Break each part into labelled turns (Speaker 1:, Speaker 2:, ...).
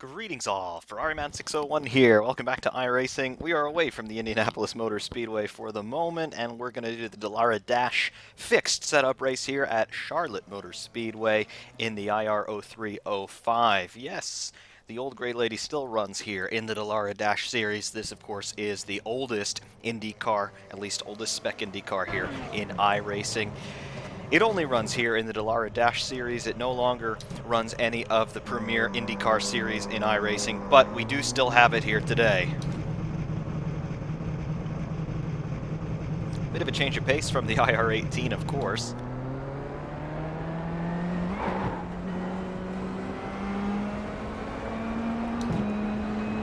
Speaker 1: Greetings all, Ferrari601 here. Welcome back to iRacing. We are away from the Indianapolis Motor Speedway for the moment, and we're going to do the Dallara Dash fixed setup race here at Charlotte Motor Speedway in the IR03 Yes, the old Grey Lady still runs here in the Dallara Dash series. This, of course, is the oldest Indy car, at least oldest spec Indy car here in iRacing. It only runs here in the Dallara Dash series. It no longer runs any of the premier IndyCar series in iRacing, but we do still have it here today. Bit of a change of pace from the IR18, of course.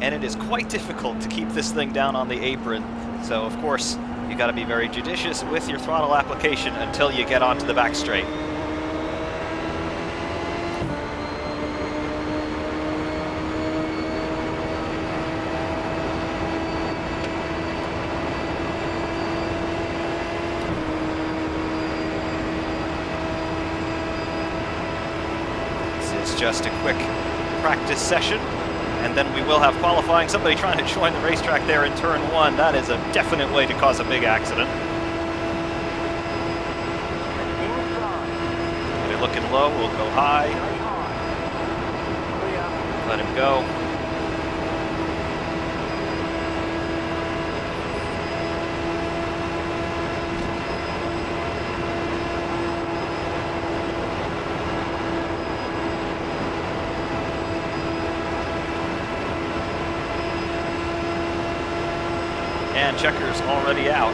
Speaker 1: And it is quite difficult to keep this thing down on the apron, so of course, you got to be very judicious with your throttle application until you get onto the back straight. This is just a quick practice session. And then we will have qualifying. Somebody trying to join the racetrack there in turn one. That is a definite way to cause a big accident. Get it looking low, we'll go high. Let him go. And checkers already out.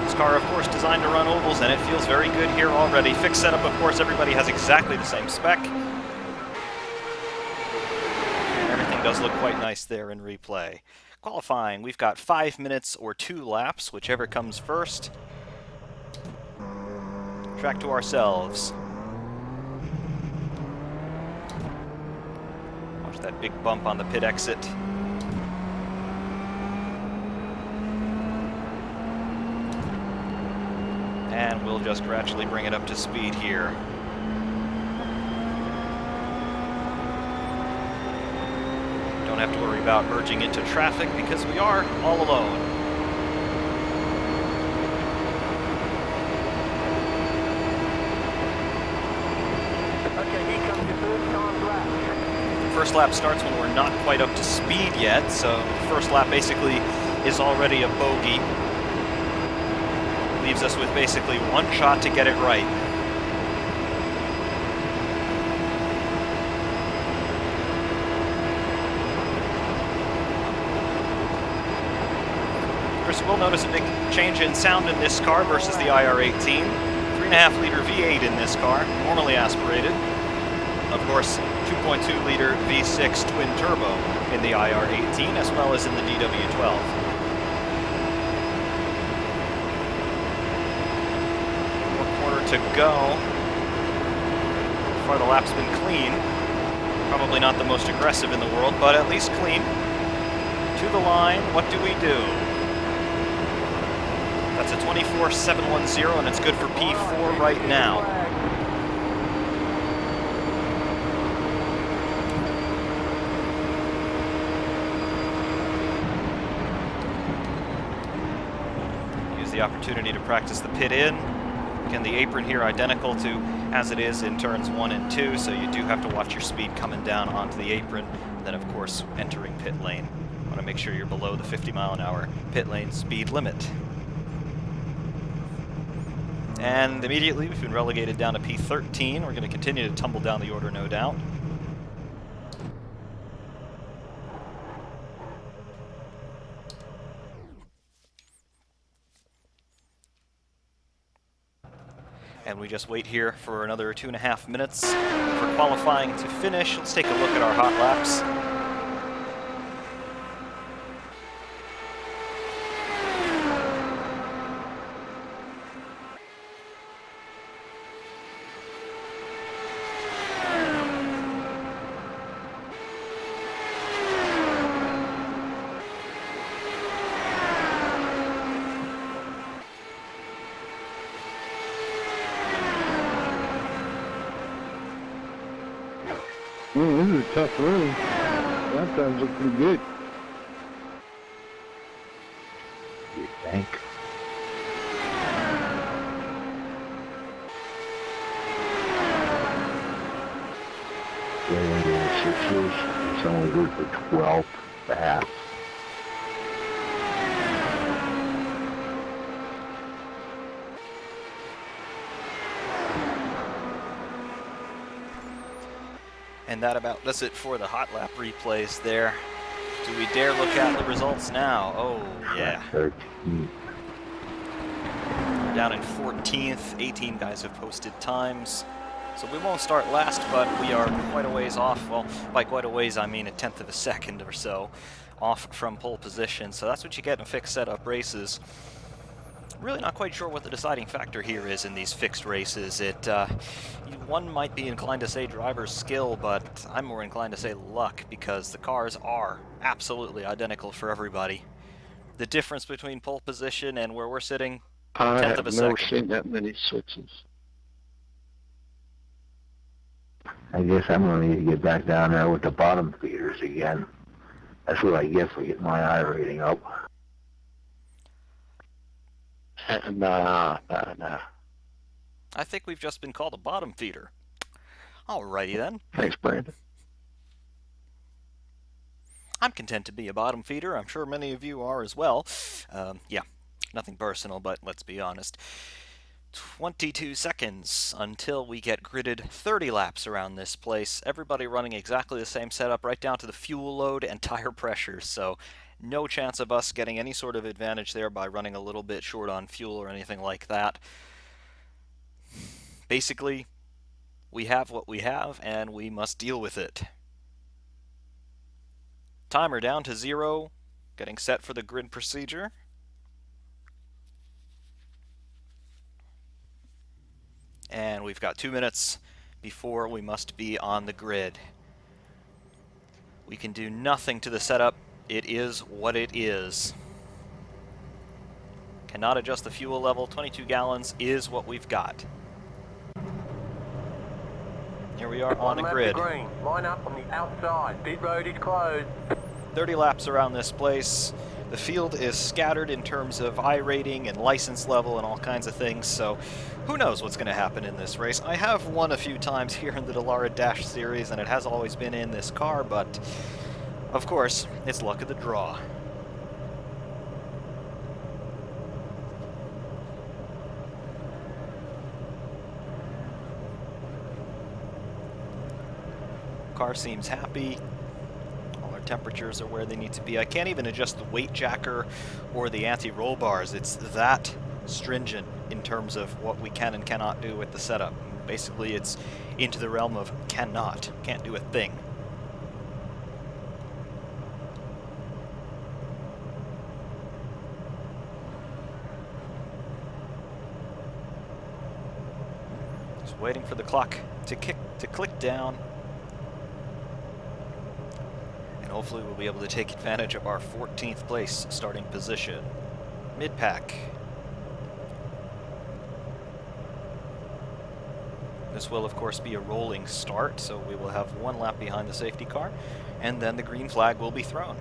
Speaker 1: This car, of course, designed to run ovals, and it feels very good here already. Fixed setup, of course, everybody has exactly the same spec. Everything does look quite nice there in replay. Qualifying, we've got 5 minutes or 2 laps, whichever comes first. Track to ourselves. Watch that big bump on the pit exit. And we'll just gradually bring it up to speed here. Don't have to worry about merging into traffic because we are all alone.
Speaker 2: Okay, here comes your first time lap.
Speaker 1: First lap starts when we're not quite up to speed yet, so first lap basically is already a bogey. Leaves us with basically one shot to get it right. Of course, we'll notice a big change in sound in this car versus the IR18. 3.5 liter V8 in this car, normally aspirated. Of course, 2.2 liter V6 twin turbo in the IR18 as well as in the DW12. To go. So far the lap's been clean. Probably not the most aggressive in the world, but at least clean. To the line, what do we do? That's a 24.710 and it's good for P4 right now. Use the opportunity to practice the pit in. Again, the apron here identical to as it is in turns 1 and 2, so you do have to watch your speed coming down onto the apron. And then, of course, entering pit lane. Want to make sure you're below the 50-mile-an-hour pit lane speed limit. And immediately, we've been relegated down to P13. We're going to continue to tumble down the order, no doubt. And we just wait here for another 2.5 minutes for qualifying to finish. Let's take a look at our hot laps.
Speaker 3: This is a tough run. Last times looked pretty good. You think? Yeah, the sixes. It's only good for 12 fast.
Speaker 1: And that about does it for the hot lap replays there. Do we dare look at the results now? Oh, yeah.
Speaker 3: 13.
Speaker 1: We're down in 14th. 18 guys have posted times. So we won't start last, but we are quite a ways off. Well, by quite a ways, I mean a tenth of a second or so off from pole position. So that's what you get in fixed setup races. Really not quite sure what the deciding factor here is in these fixed races. One might be inclined to say driver's skill, but I'm more inclined to say luck, because the cars are absolutely identical for everybody. The difference between pole position and where we're sitting,
Speaker 3: I
Speaker 1: tenth of
Speaker 3: have
Speaker 1: a
Speaker 3: never
Speaker 1: second.
Speaker 3: seen that many sixes. I guess I'm going to need to get back down there with the bottom feeders again. That's what I get for getting my I rating up. Nah.
Speaker 1: I think we've just been called a bottom feeder. Alrighty then.
Speaker 3: Thanks, Brandon.
Speaker 1: I'm content to be a bottom feeder. I'm sure many of you are as well. Yeah, nothing personal, but let's be honest. 22 seconds until we get gridded 30 laps around this place. Everybody running exactly the same setup, right down to the fuel load and tire pressure. So no chance of us getting any sort of advantage there by running a little bit short on fuel or anything like that. Basically, we have what we have, and we must deal with it. Timer down to 0, getting set for the grid procedure. And we've got 2 minutes before we must be on the grid. We can do nothing to the setup. It is what it is. Cannot adjust the fuel level. 22 gallons is what we've got. Here we are on the grid.
Speaker 2: Green. Line up on the outside. Pit road is closed.
Speaker 1: 30 laps around this place. The field is scattered in terms of I rating and license level and all kinds of things, so who knows what's going to happen in this race. I have won a few times here in the Dallara Dash series, and it has always been in this car, but of course, it's luck of the draw. Car seems happy. Temperatures are where they need to be. I can't even adjust the weight jacker or the anti-roll bars. It's that stringent in terms of what we can and cannot do with the setup. Basically, it's into the realm of cannot. Can't do a thing. Just waiting for the clock to click down. Hopefully we'll be able to take advantage of our 14th place starting position. Mid-pack. This will of course be a rolling start, so we will have 1 lap behind the safety car, and then the green flag will be thrown.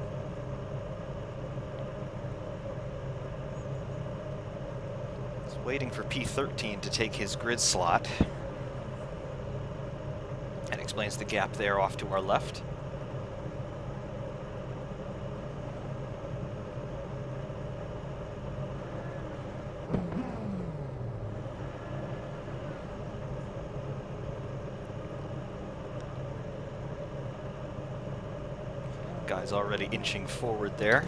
Speaker 1: Just waiting for P13 to take his grid slot. That explains the gap there off to our left. Guy's already inching forward there.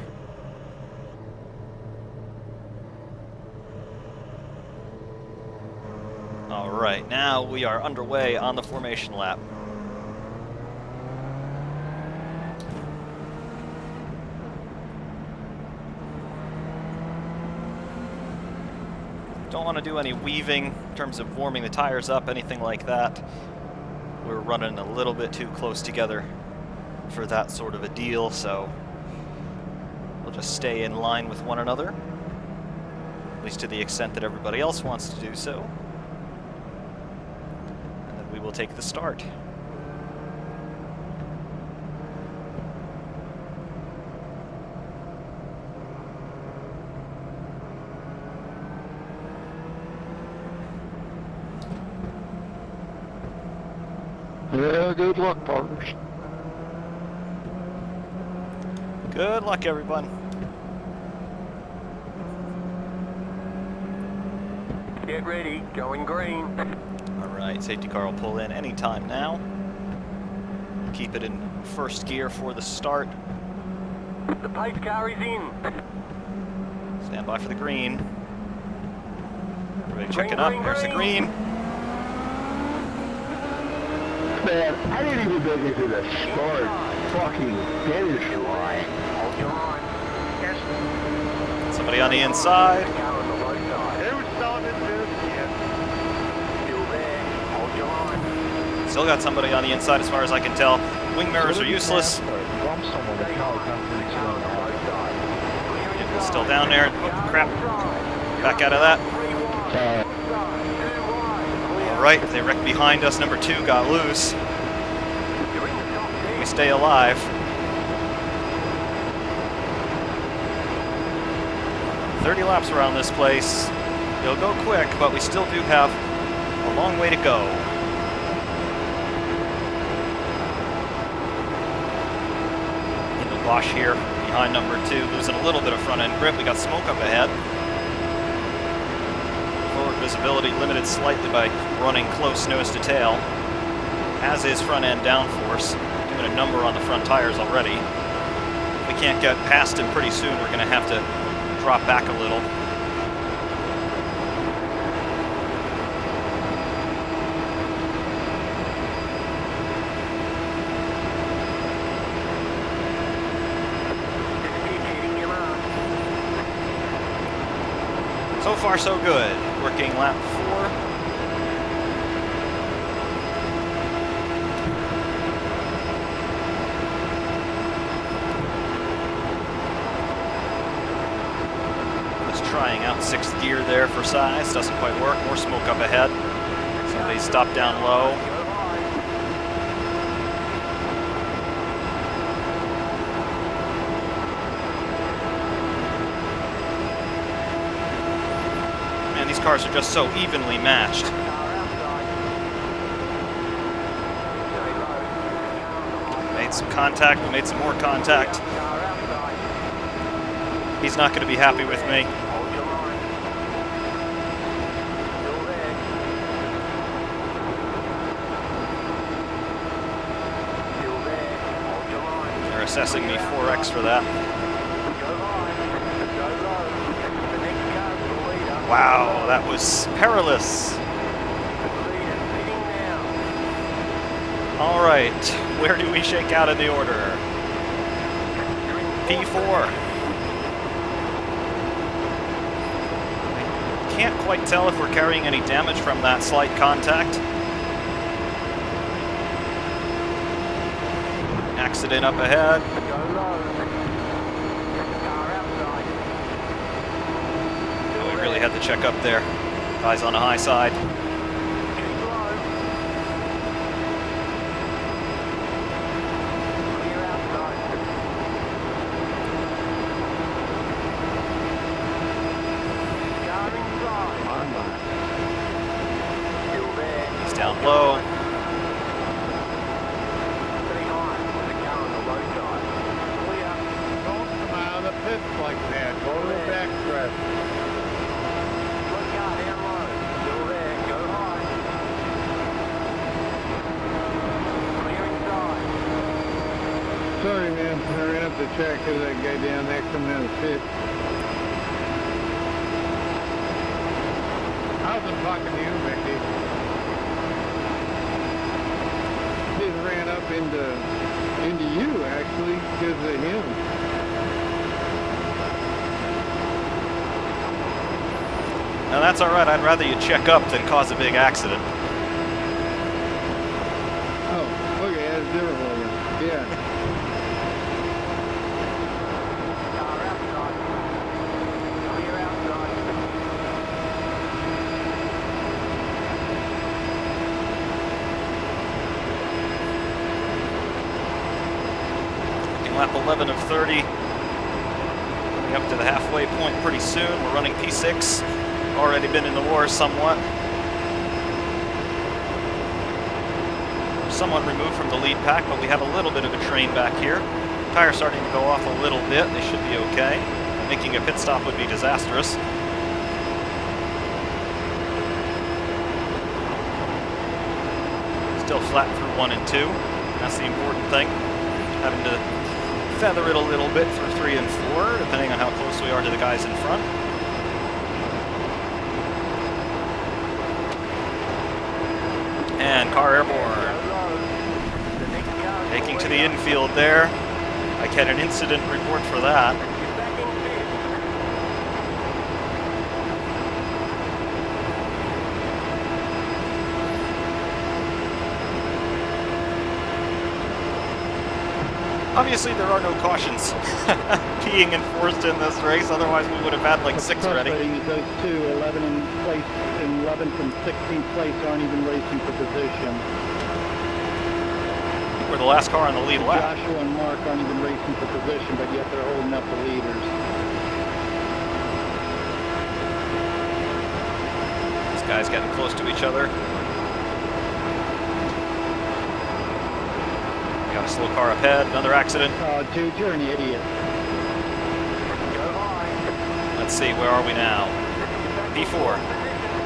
Speaker 1: All right, now we are underway on the formation lap. Don't want to do any weaving in terms of warming the tires up, anything like that. We're running a little bit too close together for that sort of a deal, so we'll just stay in line with one another, at least to the extent that everybody else wants to do so. And then we will take the start.
Speaker 3: Well, good luck, partners.
Speaker 1: Good luck, everyone.
Speaker 2: Get ready, going green.
Speaker 1: All right, safety car will pull in anytime now. Keep it in first gear for the start.
Speaker 2: The pace car is in.
Speaker 1: Stand by for the green. Everybody
Speaker 2: Green,
Speaker 1: checking up.
Speaker 2: green,
Speaker 1: There's the
Speaker 2: green.
Speaker 1: green.
Speaker 3: Man, I didn't even make it to the start fucking finish line.
Speaker 2: Hold your line. Yes.
Speaker 1: Somebody on the inside.
Speaker 2: Car on the low side.
Speaker 3: Who started this?
Speaker 2: Still there. Hold your line.
Speaker 1: Still got somebody on the inside as far as I can tell. Wing mirrors are useless.
Speaker 3: Bump someone that
Speaker 2: Car on the low side.
Speaker 1: It's still down there. Oh, crap. Back out of that. All right, they wrecked behind us. Number 2 got loose. We stay alive. 30 laps around this place. It'll go quick, but we still do have a long way to go. In the wash here, behind number 2, losing a little bit of front end grip. We got smoke up ahead. Forward visibility limited slightly by running close nose to tail, as is front end downforce, doing a number on the front tires already. If we can't get past him pretty soon, we're going to have to drop back a little. So far, so good. Working lap 4. Trying out 6th gear there for size. Doesn't quite work. More smoke up ahead. Somebody stopped down low. Man, these cars are just so evenly matched. Made some contact. We made some more contact. He's not going to be happy with me. Assessing me 4x for that. Wow, that was perilous. All right, where do we shake out in the order? P4. I can't quite tell if we're carrying any damage from that slight contact. Accident up ahead. Oh, we really had to check up there. Guys on the high side. He's down low.
Speaker 3: Like that, go to the backstretch. Sorry, man. I ran up the track because that guy down there coming out of the pit. I wasn't talking to you, Mickey. He ran up into you, actually, because of him.
Speaker 1: Now that's all right. I'd rather you check up than cause a big accident.
Speaker 3: Oh, okay, that's different one. Yeah.
Speaker 1: Lap 11 of 30. Coming up to the halfway point pretty soon. We're running P6. Already been in the war somewhat. We're somewhat removed from the lead pack, but we have a little bit of a train back here. Tires starting to go off a little bit. They should be okay. Making a pit stop would be disastrous. Still flat through 1 and 2. That's the important thing. Having to feather it a little bit for 3 and 4, depending on how close we are to the guys in front. And car airborne. Taking to the infield there. I get an incident report for that. Obviously, there are no cautions being enforced in this race. Otherwise, we would have had like 6 already.
Speaker 4: Those two, 11 in place, 11th and 16th place, aren't even racing for position.
Speaker 1: We're the last car on the lead lap.
Speaker 4: Joshua and Mark aren't even racing for position, but yet they're holding up the leaders.
Speaker 1: These guys getting close to each other. Got a slow car ahead, another accident.
Speaker 4: Oh, dude, you're an idiot.
Speaker 1: Let's see, where are we now? P4.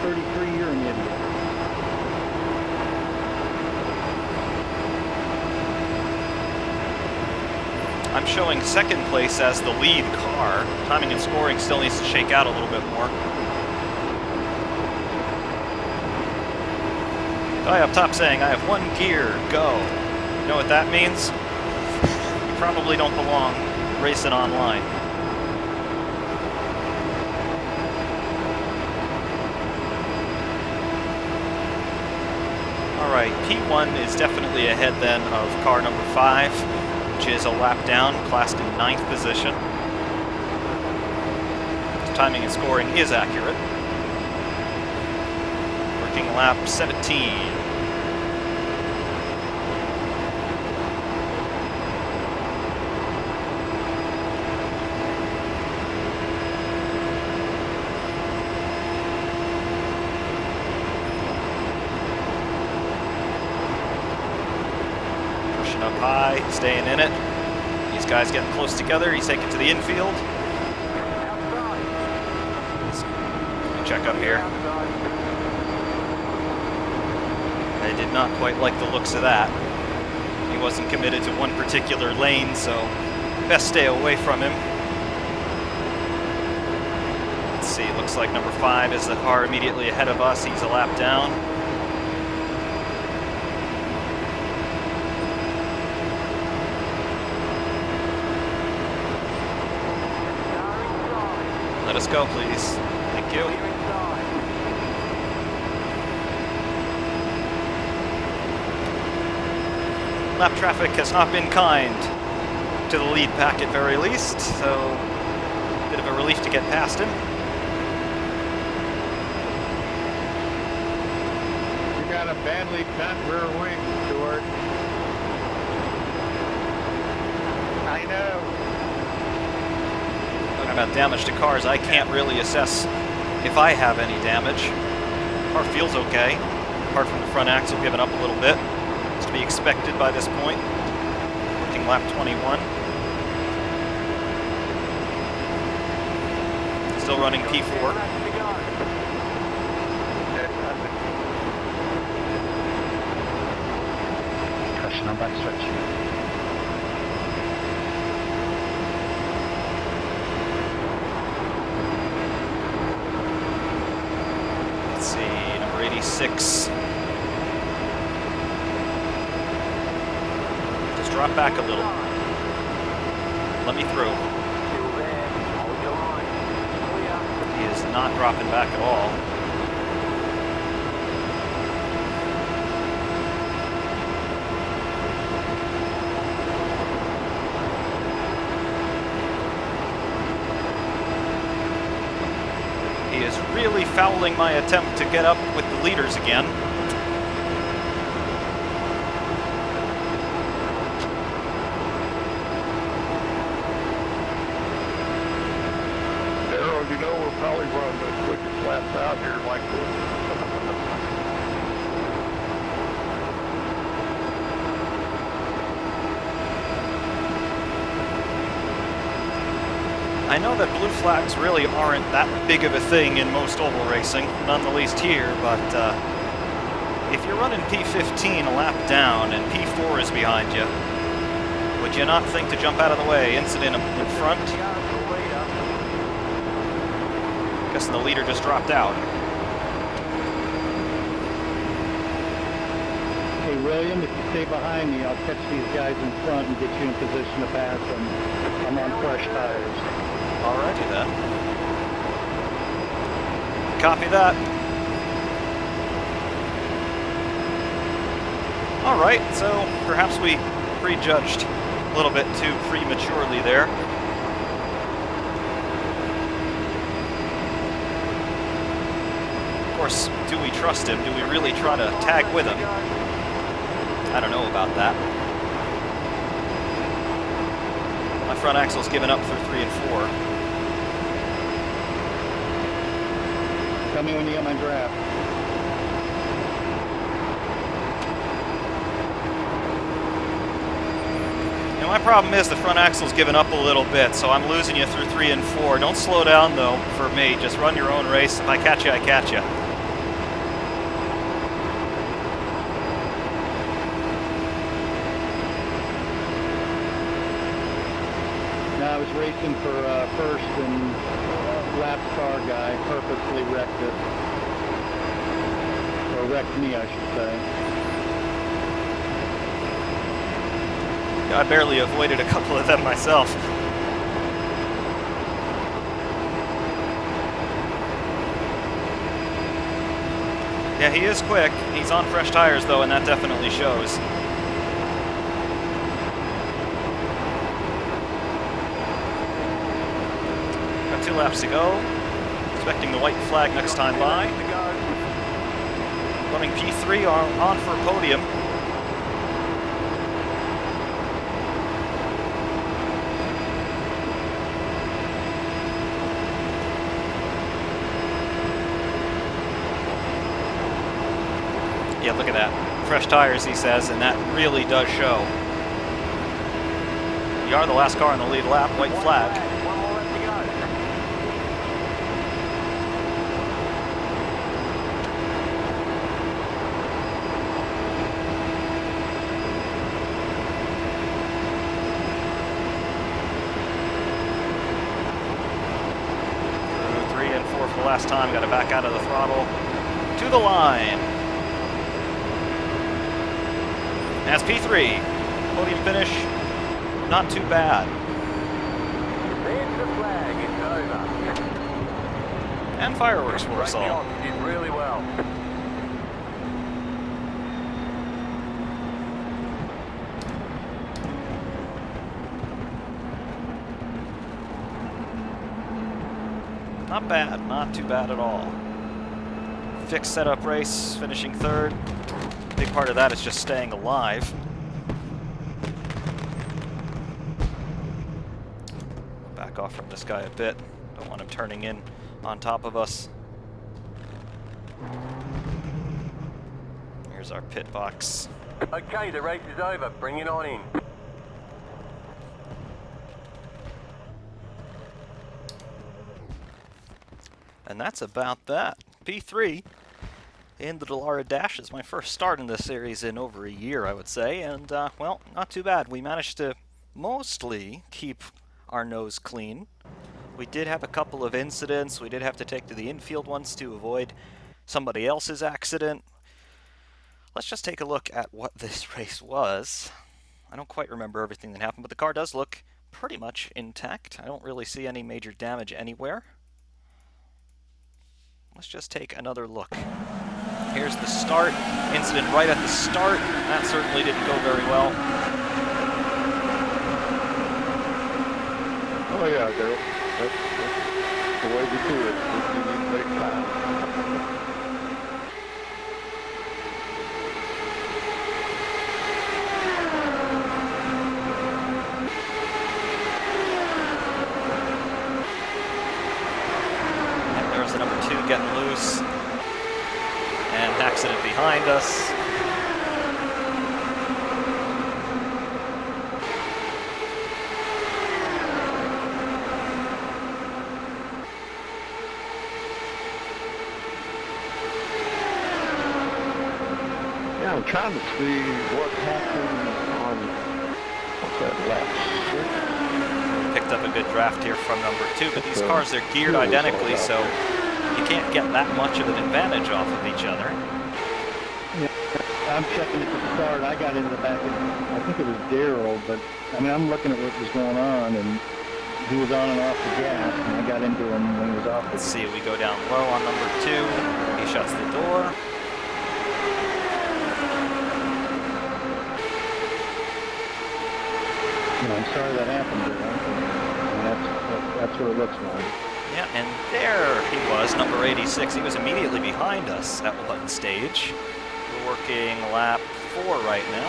Speaker 4: 33, you're an idiot.
Speaker 1: I'm showing second place as the lead car. Timing and scoring still needs to shake out a little bit more. Guy up top saying, I have 1 gear, go. You know what that means? You probably don't belong racing online. Alright, P1 is definitely ahead then of car number 5, which is a lap down, classed in 9th position. The timing and scoring is accurate. Working lap 17. Up high, staying in it. These guys getting close together. He's taking to the infield. Check up here. I did not quite like the looks of that. He wasn't committed to one particular lane, so best stay away from him. Let's see, looks like number 5 is the car immediately ahead of us. He's a lap down. Let us go, please. Thank you. Lap traffic has not been kind to the lead pack at very least, so a bit of a relief to get past him.
Speaker 4: You got a badly bent rear wing, Stuart. I know.
Speaker 1: Talking about damage to cars, I can't really assess if I have any damage. Car feels okay, apart from the front axle giving up a little bit. It's to be expected by this point. Working lap 21. Still running P4.
Speaker 4: Caution on backstretch.
Speaker 1: Let's see, number 86. Just drop back a little. Let me through. He is not dropping back at all. He is really fouling my attempt to get up with the leaders again.
Speaker 4: Harold, you know we'll probably run the quickest laps out here like this.
Speaker 1: I know that blue flags really aren't that big of a thing in most oval racing, none the least here, but if you're running P15 a lap down and P4 is behind you, would you not think to jump out of the way? Incident in front. Guessing the leader just dropped out.
Speaker 4: Hey, William, if you stay behind me, I'll catch these guys in front and get you in position to pass them. I'm on fresh tires.
Speaker 1: Alrighty then. Copy that. Alright, so perhaps we prejudged a little bit too prematurely there. Of course, do we trust him? Do we really try to tag with him? I don't know about that. My front axle's given up through 3 and 4.
Speaker 4: Tell me when you get my draft.
Speaker 1: You know, my problem is the front axle's given up a little bit, so I'm losing you through 3 and 4. Don't slow down, though, for me. Just run your own race. If I catch you, I catch you.
Speaker 4: I was racing for first, and lap car guy purposely wrecked it. Or wrecked me, I should say.
Speaker 1: I barely avoided a couple of them myself. Yeah, he is quick. He's on fresh tires, though, and that definitely shows. Got 2 laps to go. Expecting the white flag next time by. Running P3 on for a podium. Yeah, look at that. Fresh tires, he says, and that really does show. You are the last car on the lead lap, white flag.
Speaker 2: One more left to go.
Speaker 1: Through 3 and 4 for the last time, got to back out of the throttle. To the line. That's P3. Podium finish, not too bad.
Speaker 2: There's the flag, it's over.
Speaker 1: And fireworks for us
Speaker 2: Break
Speaker 1: all.
Speaker 2: on, you did really well.
Speaker 1: Not bad, not too bad at all. Fixed setup race, finishing 3rd. Big part of that is just staying alive. Back off from this guy a bit. Don't want him turning in on top of us. Here's our pit box.
Speaker 2: Okay, the race is over. Bring it on in.
Speaker 1: And that's about that. P3 in the Dallara Dash is my first start in this series in over a year, I would say. And, well, not too bad. We managed to mostly keep our nose clean. We did have a couple of incidents. We did have to take to the infield once to avoid somebody else's accident. Let's just take a look at what this race was. I don't quite remember everything that happened, but the car does look pretty much intact. I don't really see any major damage anywhere. Let's just take another look. Here's the start. Incident right at the start. That certainly didn't go very well.
Speaker 3: Oh yeah, Daryl. That's the way to do it. You need to take time.
Speaker 1: And there's the number 2 getting loose. And an accident behind us.
Speaker 5: trying to see what happened on, what's that, lap 6?
Speaker 1: Picked up a good draft here from number 2, but these cars are geared identically, so you can't get that much of an advantage off of each other.
Speaker 4: I'm checking at the start. I got into the back of, I think it was Daryl, but I mean, I'm looking at what was going on, and he was on and off the gas, and I got into him when he was off.
Speaker 1: Let's see, we go down low on number 2. He shuts the door.
Speaker 4: I'm sorry that happened to him. That's what it looks like.
Speaker 1: Yeah, and there he was, number 86. He was immediately behind us at one stage. We're working lap 4 right now.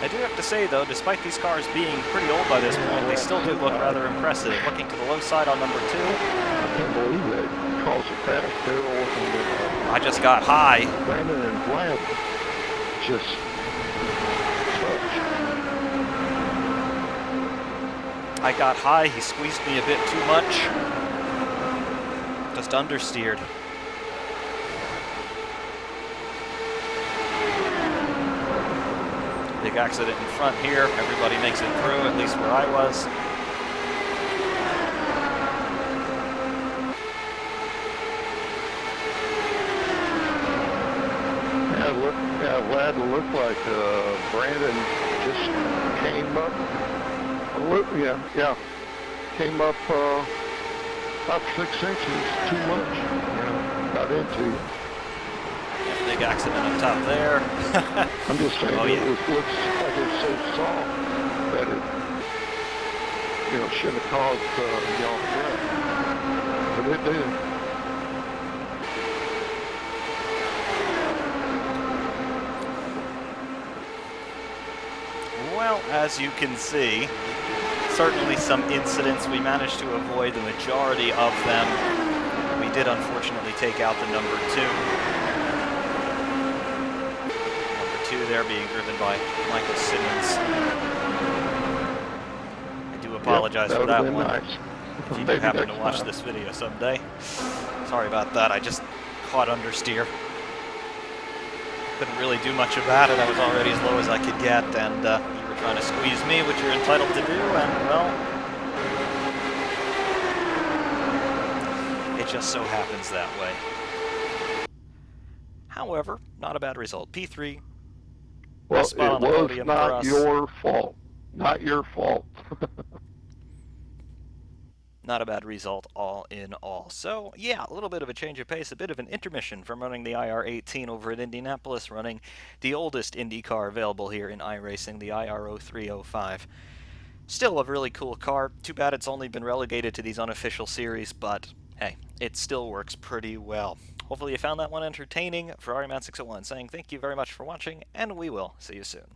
Speaker 1: I do have to say, though, despite these cars being pretty old by this point, they still do look rather impressive. Looking to the low side on number 2.
Speaker 5: I can't believe that caused a crash. They were working with
Speaker 1: I just got high.
Speaker 5: Brandon and Vlad just touched.
Speaker 1: I got high, he squeezed me a bit too much. Just understeered. Big accident in front here. Everybody makes it through, at least where I was.
Speaker 5: Vlad looked like Brandon just came up. Came up about 6 inches too much. Got into you.
Speaker 1: Big accident up top there.
Speaker 5: I'm just saying,
Speaker 1: oh, yeah.
Speaker 5: It looks like it's so soft that it, shouldn't have caused y'all threat. But it did.
Speaker 1: Well, as you can see, certainly some incidents. We managed to avoid the majority of them. We did unfortunately take out the number 2. There being driven by Michael Simmons. I do apologize for that one.
Speaker 5: Nice.
Speaker 1: If you do happen to watch this video someday. Sorry about that, I just caught understeer. Couldn't really do much about it, I was already as low as I could get, and you were trying to squeeze me, which you're entitled to do, and well, it just so happens that way. However, not a bad result. P3.
Speaker 5: Well, it was not your fault. Not your fault.
Speaker 1: Not a bad result all in all. So, yeah, a little bit of a change of pace, a bit of an intermission from running the IR18 over at Indianapolis, running the oldest Indy car available here in iRacing, the IR0305. Still a really cool car. Too bad it's only been relegated to these unofficial series, but hey, it still works pretty well. Hopefully you found that one entertaining. For RMan601 saying thank you very much for watching, and we will see you soon.